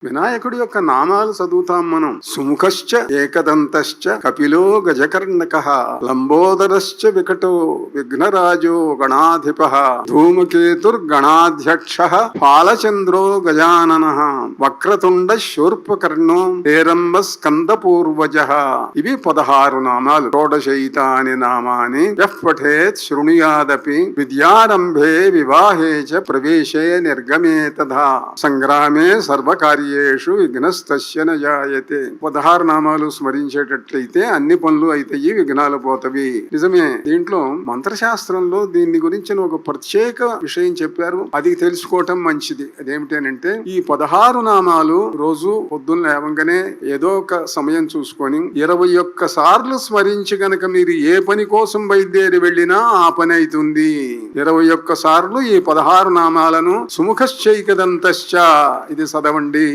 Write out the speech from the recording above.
వినాయకుడి యొక్క నామాలు చదువుతాం మనం. సుముఖశ్చ ఏకదంతశ్చ కపిలో గజకర్ణకః లంబోదరశ్చ వికటో విఘ్నరాజో గణాధిపః ధూమకేతుర్గణాధ్యక్షః ఫాలచంద్రో గజాననః వక్రతుండ శూర్పకర్ణో హేరంబ స్కందపూర్వజః. ఇవి 16 నామాలు. షోడశైతాని నామాని యః పఠేత్ శృణుయాదపి విద్యారంభే వివాహే చ ప్రవేశే నిర్గమే తథా సంగ్రామే సర్వకార్య విఘ్నస్తస్య న జాయతే. 16 నామాలు స్మరించేటట్లయితే అన్ని పనులు అయితాయి, విఘ్నాలు పోతవి. నిజమే. దీంట్లో మంత్రశాస్త్రంలో దీన్ని గురించిన ఒక ప్రత్యేక విషయం చెప్పారు. అది తెలుసుకోవటం మంచిది. అదేమిటంటే ఈ 16 నామాలు రోజు పొద్దున్న లేవంగానే ఏదో ఒక సమయం చూసుకొని 21 సార్లు స్మరించి గనక మీరు ఏ పని కోసం బయలుదేరి వెళ్ళినా ఆ పని అవుతుంది. 21 సార్లు ఈ 16 నామాలను సుముఖశ్చైకదంతశ్చ ఇది చదవండి.